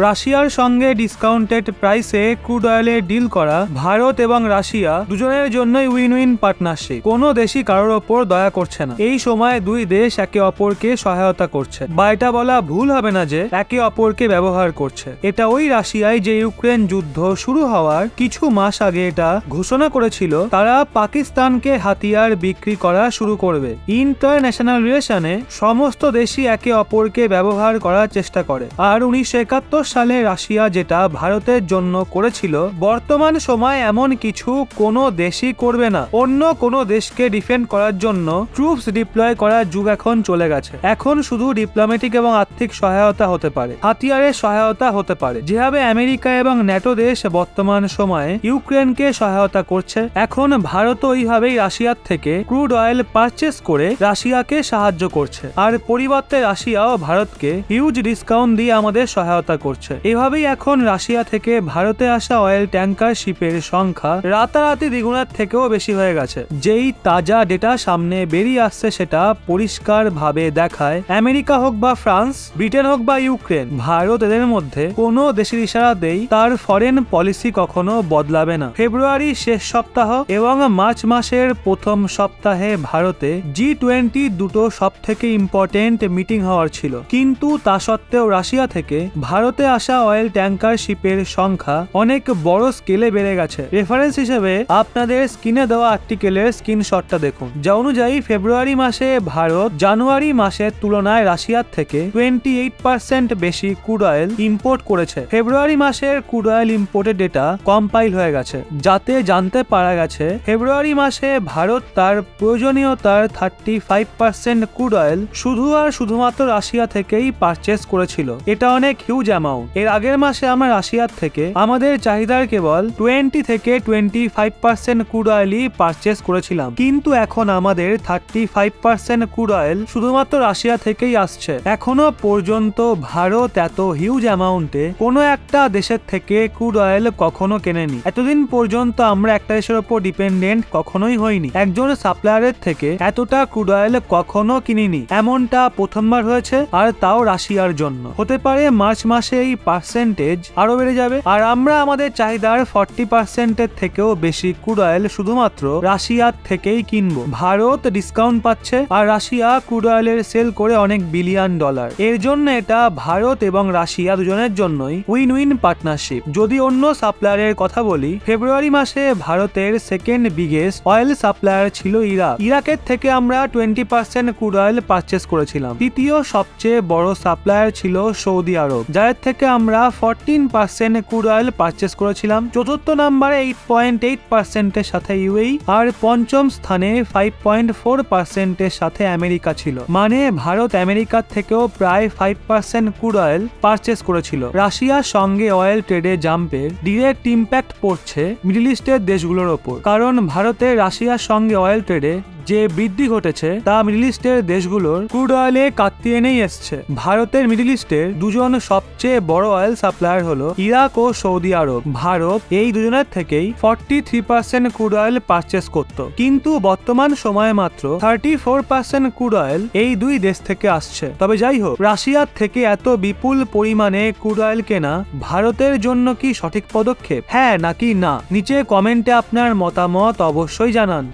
রাশিয়ার সঙ্গে ডিসকাউন্টেড প্রাইসে ক্রুড অয়েলের ডিল করা ভারত এবং রাশিয়া দুজনের জন্যই উইন উইন পার্টনারশিপ। কোনো দেশই কারোর ওপর দয়া করছে না। এই সময় দুই দেশ একে অপরকে সহায়তা করছে, বা এটা বলা ভুল হবে না যে একে অপরকে ব্যবহার করছে। এটা ওই রাশিয়ায় যে ইউক্রেন যুদ্ধ শুরু হওয়ার কিছু মাস আগে এটা ঘোষণা করেছিল তারা পাকিস্তানকে হাতিয়ার বিক্রি করা শুরু করবে। ইন্টারন্যাশনাল রিলেশনে সমস্ত দেশই একে অপরকে ব্যবহার করার চেষ্টা করে। আর 1971 সালে রাশিয়া যেটা ভারতের জন্য করেছিল, বর্তমান সময় এমন কিছু কোনো দেশই করবে না। অন্য কোনো দেশকে ডিফেন্ড করার জন্য ট্রুপস ডিপ্লয় করার যুগ এখন চলে গেছে। এখন শুধু ডিপ্লোম্যাটিক এবং আর্থিক সহায়তা হতে পারে, হাতিয়ারের সহায়তা হতে পারে। যেভাবে আমেরিকা এবং ন্যাটো দেশ বর্তমান সময়ে ইউক্রেনকে সহায়তা করছে, এখন ভারত ওইভাবেই রাশিয়ার থেকে ক্রুড অয়েল পারচেস করে রাশিয়াকে সাহায্য করছে। আর পরিবর্তে রাশিয়াও ভারতকে হিউজ ডিসকাউন্ট দিয়ে আমাদের সহায়তা করছে। এভাবেই এখন রাশিয়া থেকে ভারতে আসা অয়েল ট্যাঙ্কার শিপের সংখ্যা রাতারাতি দ্বিগুণের থেকেও বেশি হয়ে গেছে। যেই তাজা ডেটা সামনে বেরিয়ে আসছে সেটা পরিষ্কার ভাবে দেখায় আমেরিকা হোক বা ফ্রান্স, ব্রিটেন হোক বা ইউক্রেন, ভারত এদের মধ্যে কোনো দেশের ইশারাতেই তার ফরেন পলিসি কখনো বদলাবে না। ফেব্রুয়ারি শেষ সপ্তাহ এবং মার্চ মাসের প্রথম সপ্তাহে ভারতে G20 দুটো সব থেকে ইম্পর্টেন্ট মিটিং হওয়ার ছিল, কিন্তু তা সত্ত্বেও রাশিয়া থেকে ভারতে আসা অয়েল ট্যাঙ্কার শিপের সংখ্যা অনেক বড় স্কেলে বেড়ে গেছে। রেফারেন্স হিসেবে আপনাদের স্ক্রিনে দেওয়া আর্টিকেলের স্ক্রিনশটটা দেখুন, যা অনুযায়ী ফেব্রুয়ারি মাসে ভারত জানুয়ারি মাসের তুলনায় রাশিয়ার থেকে 28% বেশি ক্রুড অয়েল ইম্পোর্ট করেছে। ফেব্রুয়ারি মাসের ক্রুড অয়েল ইম্পোর্টের ডেটা কম্পাইল হয়ে গেছে, যাতে জানতে পারা গেছে ফেব্রুয়ারি মাসে ভারত তার প্রয়োজনীয়তার 35% ক্রুড অয়েল শুধু আর শুধুমাত্র রাশিয়া থেকেই পারচেস করেছিল। এটা অনেক হিউজ অ্যামাউন্ট। এর আগের মাসে আমরা রাশিয়ার থেকে আমাদের চাহিদার কেবল 20 থেকে 25% ক্রুড অয়েলই পারচেস করেছিলাম, কিন্তু এখন আমাদের 35% ক্রুড অয়েল শুধুমাত্র রাশিয়া থেকেই আসছে। এখনো পর্যন্ত ভারত এত হিউজ অ্যামাউন্টে কোনো একটা দেশের থেকে ক্রুড অয়েল কখনো কেনেনি। এতদিন পর্যন্ত আমরা একটা দেশের উপর ডিপেন্ডেন্ট কখনোই হইনি, একজন সাপ্লায়ারের থেকে এতটা ক্রুড অয়েল কখনো কিনিনি। এমনটা প্রথমবার হয়েছে, আর তাও রাশিয়ার জন্য। হতে পারে মার্চ মাসে এই পার্সেন্টেজ আরো বেড়ে যাবে, আর আমরা আমাদের চাহিদার 40% এর থেকেও বেশি ক্রুড অয়েল শুধুমাত্র রাশিয়ার থেকেই কিনবো। ভারত ডিসকাউন্ট পাচ্ছে আর রাশিয়া ক্রুড অয়েলের সেল করে অনেক বিলিয়ন ডলার। এর জন্য এটা ভারত এবং রাশিয়া দুজনের জন্যই উইন উইন পার্টনারশিপ। যদি অন্য সাপ্লায়ারের কথা বলি, ফেব্রুয়ারি মাসে ভারতের সেকেন্ড বিগেস্ট অয়েল সাপ্লায়ার ছিল ইরাক। ইরাকের থেকে আমরা 20% ক্রুড অয়েল পারচেস করেছিলাম। তৃতীয় সবচেয়ে বড় সাপ্লায়ার ছিল সৌদি আরব, যার থেকে আমরা 14% ক্রুড অয়েল পারচেস করেছিলাম। চতুর্থ নম্বরে 8.8% এর সাথে ইউএই, আর পঞ্চম স্থানে 5.4% এর সাথে আমেরিকা ছিল। মানে ভারত আমেরিকার থেকেও প্রায় 5% ক্রুড অয়েল পারচেস করেছিল। রাশিয়ার সঙ্গে অয়েল ট্রেডে জাম্পের ডিরেক্ট ইম্প্যাক্ট পড়ছে মিডল ইস্টের দেশগুলোর ওপর, কারণ ভারতের রাশিয়ার সঙ্গে অয়েল ট্রেডে যে বৃদ্ধি ঘটেছে তা মিডল ইস্টের দেশগুলোর ক্রুড অয়েলে কাটতি এনেই এসছে। ভারতের মিডল ইস্টের দুজন সবচেয়ে বড় অয়েল সাপ্লায়ার হলো ইরাক ও সৌদি আরব। ভারত এই দুজনের থেকেই 43% ক্রুড অয়েল পারচেস করত, কিন্তু বর্তমান সময়ে মাত্র 34% ক্রুড অয়েল এই দুই দেশ থেকে আসছে। তবে যাই হোক, রাশিয়ার থেকে এত বিপুল পরিমাণে ক্রুড অয়েল কেনা ভারতের জন্য কি সঠিক পদক্ষেপ? হ্যাঁ নাকি না? নিচে কমেন্টে আপনার মতামত অবশ্যই জানান।